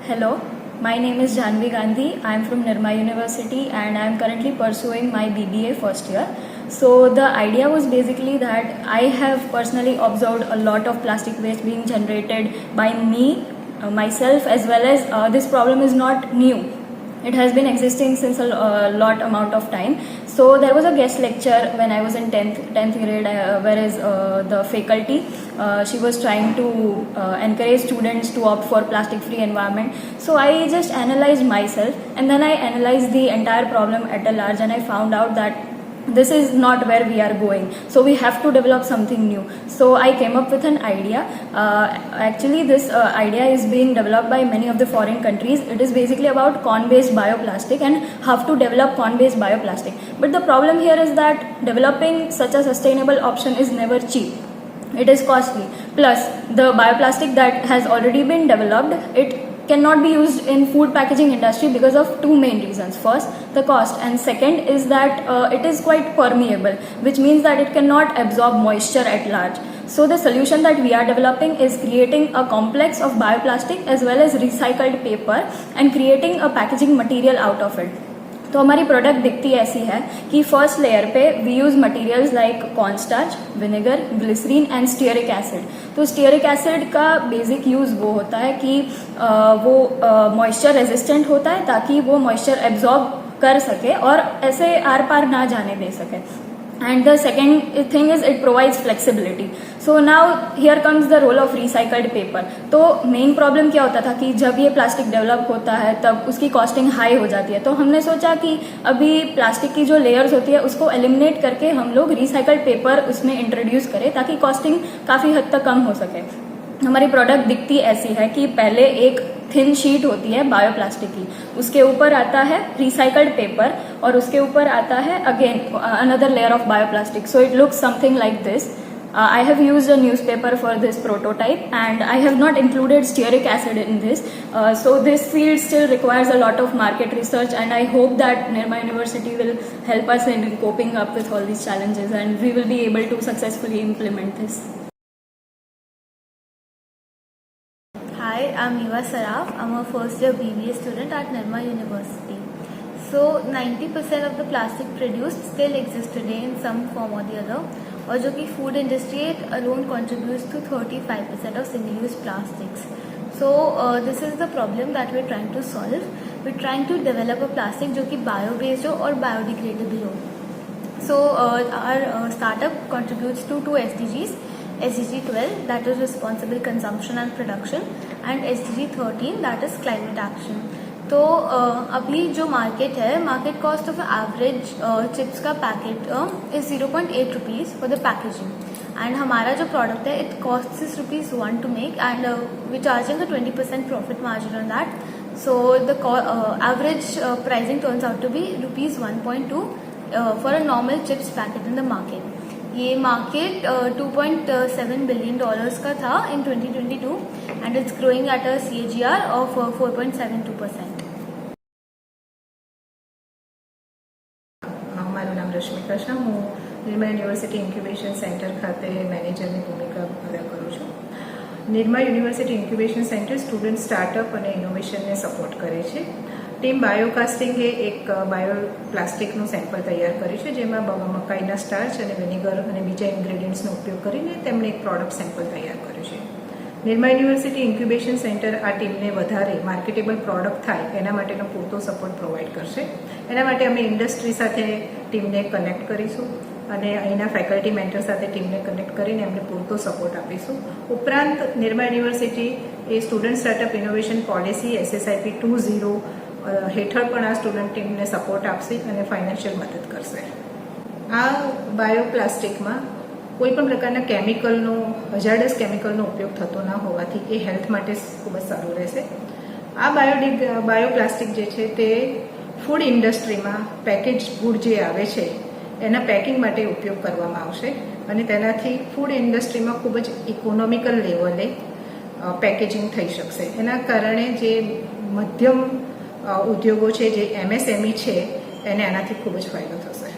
Hello, my name is Janvi Gandhi. I am from Nirma University and I am currently pursuing my BBA first year. So the idea was basically that I have personally observed a lot of plastic waste being generated by me, myself, as well as this problem is not new. It has been existing since a lot amount of time. So there was a guest lecture when I was in 10th grade, whereas the faculty, she was trying to encourage students to opt for plastic free environment. So I just analyzed myself and then I analyzed the entire problem at a large, and I found out that this is not where we are going, so we have to develop something new. So I came up with an idea. Actually this idea is being developed by many of the foreign countries. It is basically about corn based bioplastic and how to develop corn based bioplastic. But the problem here is that developing such a sustainable option is never cheap. It is costly. Plus the bioplastic that has already been developed, it cannot be used in food packaging industry because of two main reasons. First, the cost, and second is that it is quite permeable, which means that it cannot absorb moisture at large. So the solution that we are developing is creating a complex of bioplastic as well as recycled paper and creating a packaging material out of it. तो हमारी product दिखती ऐसी है कि first layer पे we use materials like corn starch, vinegar, glycerine and stearic acid. तो stearic acid का basic use वो होता है कि वो मॉइस्चर रेजिस्टेंट होता है ताकि वो मॉइस्चर एब्जॉर्ब कर सके और ऐसे आर पार ना जाने दे सके. And the second thing is it provides flexibility. So now here comes the role of recycled paper. तो मेन प्रॉब्लम क्या होता था कि जब ये प्लास्टिक डेवलप होता है तब उसकी कॉस्टिंग हाई हो जाती है. तो हमने सोचा कि अभी प्लास्टिक की जो लेयर्स होती है उसको एलिमिनेट करके हम लोग रिसाइकल्ड पेपर उसमें इंट्रोड्यूस करें ताकि कॉस्टिंग काफ़ी हद तक कम हो सके. हमारी प्रोडक्ट दिखती ऐसी है कि पहले एक थिन शीट होती है बायोप्लास्टिक की, उसके ऊपर आता है रिसाइकल्ड पेपर और उसके ऊपर आता है again another layer of bioplastic. So it looks something like this. I have used a newspaper for this prototype and I have not included stearic acid in this. So this field still requires a lot of market research, and I hope that Nirma University will help us in coping up with all these challenges and we will be able to successfully implement this. Hi, I'm Eva Saraf. I'm a first year BBA student at Nirma University. So 90% of the plastic produced still exists today in some form or the other. और जो कि food industry it alone contributes to 35% of single-use plastics. So this is the problem that we're trying to solve. We're trying to develop a plastic जो कि bio-based हो और biodegradable हो. So our startup contributes to two SDGs. SDG 12 that is responsible consumption and production and SDG 13 that is climate action. तो अभी जो market है, market cost of average chips का packet is 0.8 rupees for the packaging, and हमारा जो product है it cost ₹1 to make and we charging a 20% profit margin on that. So the average pricing turns out to be ₹1.2 for a normal chips packet in the market. ये market $2.7 billion का था in 2022 and it's growing at a CAGR of 4.72%. મારું નામ રશ્મિકા શાહ. હું Nirma university incubation centre ખાતે મેનેજરની ભૂમિકા અદા કરું છું. Nirma university incubation centre student startup અને ઇનોવેશનને સપોર્ટ કરે છે. ટીમ બાયોકાસ્ટિંગે એક બાયોપ્લાસ્ટિકનું સેમ્પલ તૈયાર કર્યું છે, જેમાં મકાઈના સ્ટાર્ચ અને વિનેગર અને બીજા ઇન્ગ્રેડિયન્ટ્સનો ઉપયોગ કરીને તેમણે એક પ્રોડક્ટ સેમ્પલ તૈયાર કર્યું છે. નિર્મા યુનિવર્સિટી ઇન્ક્યુબેશન સેન્ટર આ ટીમને વધારે માર્કેટેબલ પ્રોડક્ટ થાય એના માટેનો પૂરતો સપોર્ટ પ્રોવાઈડ કરશે. એના માટે અમે ઇન્ડસ્ટ્રી સાથે ટીમને કનેક્ટ કરીશું અને અહીંના ફેકલ્ટી મેન્ટર સાથે ટીમને કનેક્ટ કરીને એમને પૂરતો સપોર્ટ આપીશું. ઉપરાંત નિર્મા યુનિવર્સિટી એ student startup innovation policy SSIP 2.0 હેઠળ પણ આ સ્ટુડન્ટ ટીમને સપોર્ટ આપશે અને ફાઇનાન્શિયલ મદદ કરશે. આ બાયોપ્લાસ્ટિકમાં કોઈ પણ પ્રકારના કેમિકલનો હઝાર્ડસ કેમિકલનો ઉપયોગ થતો ના હોવાથી એ હેલ્થ માટે ખૂબ જ સારું રહેશે. આ બાયોપ્લાસ્ટિક જે છે તે ફૂડ ઇન્ડસ્ટ્રીમાં પેકેજ ફૂડ જે આવે છે એના પેકિંગ માટે ઉપયોગ કરવામાં આવશે અને તેનાથી ફૂડ ઇન્ડસ્ટ્રીમાં ખૂબ જ ઇકોનોમિકલ લેવલે પેકેજિંગ થઈ શકશે. એના કારણે જે મધ્યમ ઉદ્યોગો છે, જે MSME છે, એને આનાથી ખૂબ જ ફાયદો થશે.